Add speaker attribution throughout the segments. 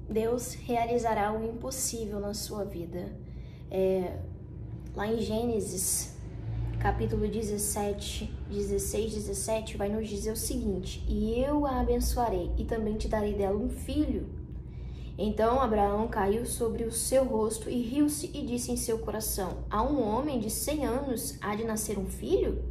Speaker 1: Deus realizará o impossível na sua vida. Lá em Gênesis, capítulo 17, 16, 17, vai nos dizer o seguinte: e eu a abençoarei e também te darei dela um filho. Então Abraão caiu sobre o seu rosto e riu-se e disse em seu coração: a um homem de 100 anos há de nascer um filho?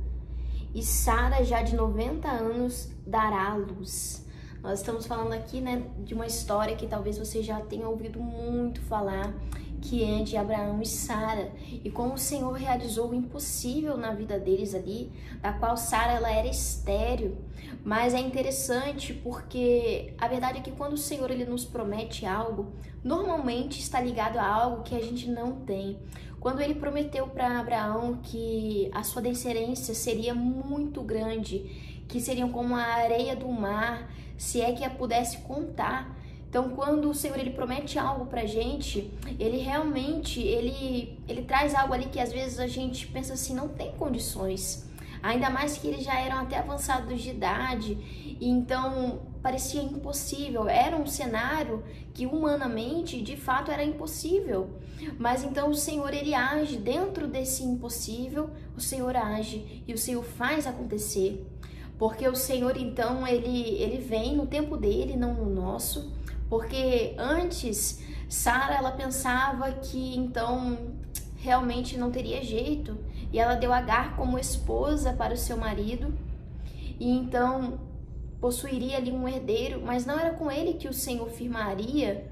Speaker 1: E Sara, já de 90 anos, dará à luz. Nós estamos falando aqui, de uma história que talvez você já tenha ouvido muito falar, que é de Abraão e Sara, e como o Senhor realizou o impossível na vida deles ali, da qual Sara ela era estéril. Mas é interessante porque a verdade é que quando o Senhor ele nos promete algo, normalmente está ligado a algo que a gente não tem. Quando ele prometeu para Abraão que a sua descendência seria muito grande, que seriam como a areia do mar, se é que a pudesse contar. Então, quando o Senhor ele promete algo pra gente, ele realmente ele traz algo ali que às vezes a gente pensa assim, não tem condições. Ainda mais que eles já eram até avançados de idade, e então parecia impossível. Era um cenário que humanamente, de fato, era impossível. Mas então o Senhor ele age dentro desse impossível, o Senhor age e o Senhor faz acontecer. Porque o Senhor então ele vem no tempo dele, não no nosso. Porque antes Sara ela pensava que então realmente não teria jeito, e ela deu Agar como esposa para o seu marido, e então possuiria ali um herdeiro, mas não era com ele que o Senhor firmaria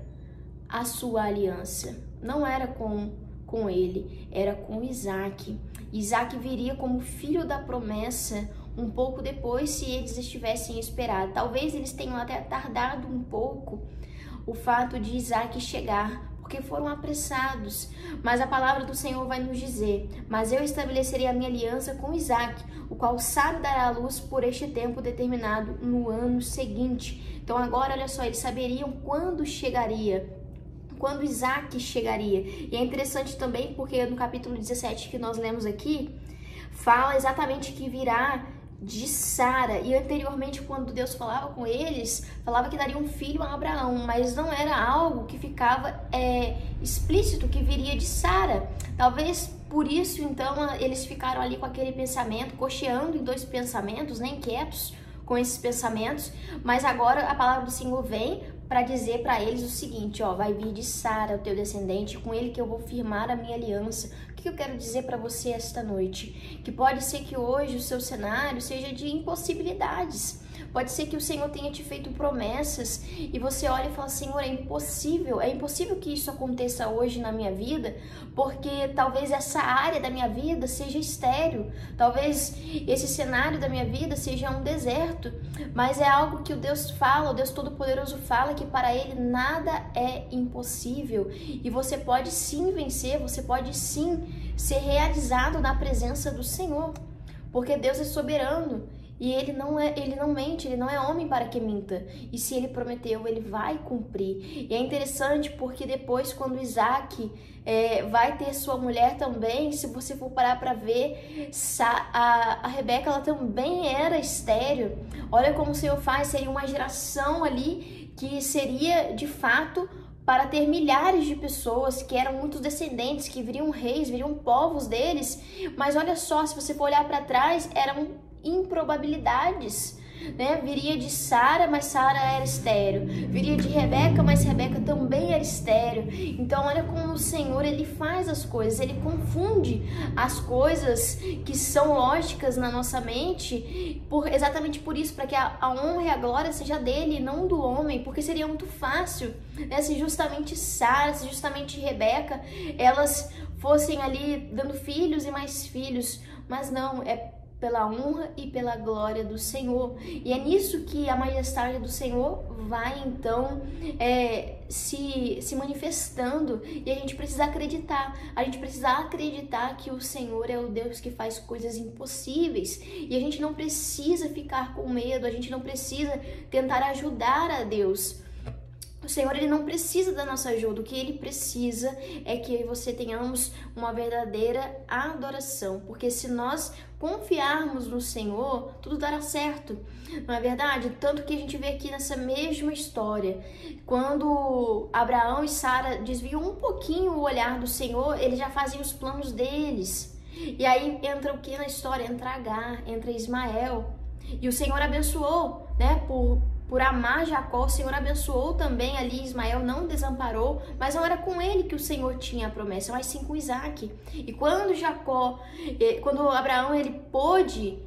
Speaker 1: a sua aliança. Não era com ele, era com Isaac. Isaac viria como filho da promessa um pouco depois, se eles estivessem esperando. Talvez eles tenham até tardado um pouco o fato de Isaac chegar, porque foram apressados. Mas a palavra do Senhor vai nos dizer: mas eu estabelecerei a minha aliança com Isaac, o qual Sara dará à luz por este tempo determinado no ano seguinte. Então agora, olha só, eles saberiam quando chegaria, quando Isaac chegaria. E é interessante também porque no capítulo 17 que nós lemos aqui, fala exatamente que virá de Sara, e anteriormente quando Deus falava com eles, falava que daria um filho a Abraão, mas não era algo que ficava explícito que viria de Sara. Talvez por isso então eles ficaram ali com aquele pensamento, cocheando em dois pensamentos, inquietos com esses pensamentos. Mas agora a palavra do Senhor vem para dizer para eles o seguinte: vai vir de Sara, o teu descendente, com ele que eu vou firmar a minha aliança. O que eu quero dizer para você esta noite? Que pode ser que hoje o seu cenário seja de impossibilidades. Pode ser que o Senhor tenha te feito promessas e você olha e fala: Senhor, é impossível que isso aconteça hoje na minha vida, porque talvez essa área da minha vida seja estéril, talvez esse cenário da minha vida seja um deserto. Mas é algo que o Deus fala, o Deus Todo-Poderoso fala, que para Ele nada é impossível, e você pode sim vencer, você pode sim ser realizado na presença do Senhor, porque Deus é soberano. E ele não mente, ele não é homem para que minta. E se ele prometeu, ele vai cumprir. E é interessante porque depois, quando Isaac vai ter sua mulher também, se você for parar para ver, a Rebeca ela também era estéril. Olha como o Senhor faz, seria uma geração ali que seria de fato para ter milhares de pessoas, que eram muitos descendentes, que viriam reis, viriam povos deles. Mas olha só, se você for olhar para trás, eram improbabilidades, Viria de Sara, mas Sara era estéril. Viria de Rebeca, mas Rebeca também era estéril. Então olha como o Senhor, ele faz as coisas, ele confunde as coisas que são lógicas na nossa mente, exatamente por isso, para que a honra e a glória seja dele, não do homem, porque seria muito fácil, se justamente Sara, se justamente Rebeca, elas fossem ali dando filhos e mais filhos, mas não, é pela honra e pela glória do Senhor. E é nisso que a majestade do Senhor vai então se manifestando, e a gente precisa acreditar. A gente precisa acreditar que o Senhor é o Deus que faz coisas impossíveis, e a gente não precisa ficar com medo, a gente não precisa tentar ajudar a Deus. O Senhor, ele não precisa da nossa ajuda. O que ele precisa é que eu e você tenhamos uma verdadeira adoração. Porque se nós confiarmos no Senhor, tudo dará certo. Não é verdade? Tanto que a gente vê aqui nessa mesma história, quando Abraão e Sara desviam um pouquinho o olhar do Senhor, eles já faziam os planos deles. E aí entra o que na história? Entra Agar, entra Ismael. E o Senhor abençoou, né? Por amar Jacó, o Senhor abençoou também ali Ismael, não desamparou, mas não era com ele que o Senhor tinha a promessa, mas sim com Isaac. E quando Abraão ele pôde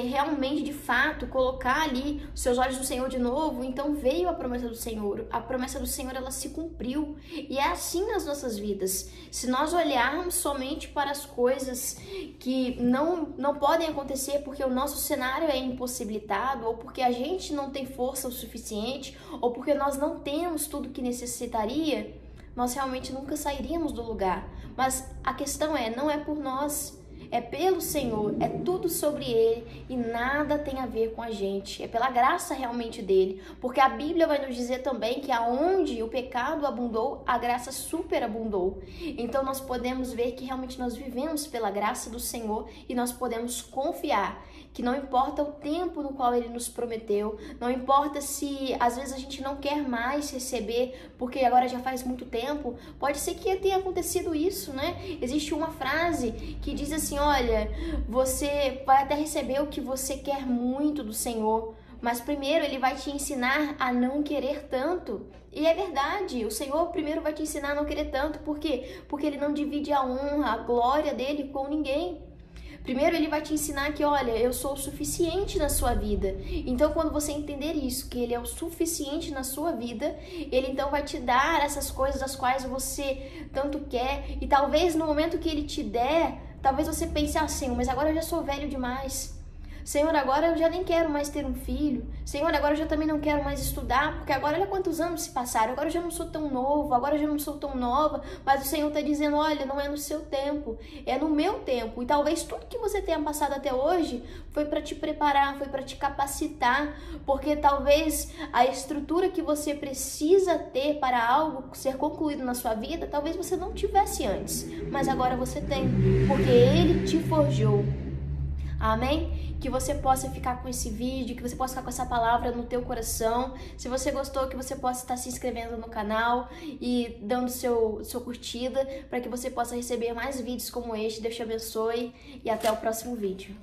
Speaker 1: realmente, de fato, colocar ali os seus olhos no Senhor de novo, então veio a promessa do Senhor. A promessa do Senhor, ela se cumpriu. E é assim nas nossas vidas. Se nós olharmos somente para as coisas que não podem acontecer porque o nosso cenário é impossibilitado, ou porque a gente não tem força o suficiente, ou porque nós não temos tudo que necessitaria, nós realmente nunca sairíamos do lugar. Mas a questão não é por nós, é pelo Senhor, é tudo sobre Ele e nada tem a ver com a gente. É pela graça realmente dEle, porque a Bíblia vai nos dizer também que aonde o pecado abundou, a graça superabundou. Então nós podemos ver que realmente nós vivemos pela graça do Senhor e nós podemos confiar que não importa o tempo no qual Ele nos prometeu, não importa se às vezes a gente não quer mais receber, porque agora já faz muito tempo, pode ser que tenha acontecido isso, né? Existe uma frase que diz assim, olha, você vai até receber o que você quer muito do Senhor, mas primeiro Ele vai te ensinar a não querer tanto. E é verdade, o Senhor primeiro vai te ensinar a não querer tanto, por quê? Porque Ele não divide a honra, a glória dEle com ninguém. Primeiro Ele vai te ensinar que, olha, eu sou o suficiente na sua vida. Então, quando você entender isso, que Ele é o suficiente na sua vida, Ele então vai te dar essas coisas as quais você tanto quer. E talvez no momento que Ele te der, talvez você pense assim, mas agora eu já sou velho demais. Senhor, agora eu já nem quero mais ter um filho. Senhor, agora eu já também não quero mais estudar, porque agora olha quantos anos se passaram. Agora eu já não sou tão novo, agora eu já não sou tão nova. Mas o Senhor está dizendo, olha, não é no seu tempo, é no meu tempo. E talvez tudo que você tenha passado até hoje foi para te preparar, foi para te capacitar. Porque talvez a estrutura que você precisa ter para algo ser concluído na sua vida, talvez você não tivesse antes. Mas agora você tem, porque Ele te forjou. Amém? Que você possa ficar com esse vídeo, que você possa ficar com essa palavra no teu coração. Se você gostou, que você possa estar se inscrevendo no canal e dando sua curtida, para que você possa receber mais vídeos como este. Deus te abençoe e até o próximo vídeo.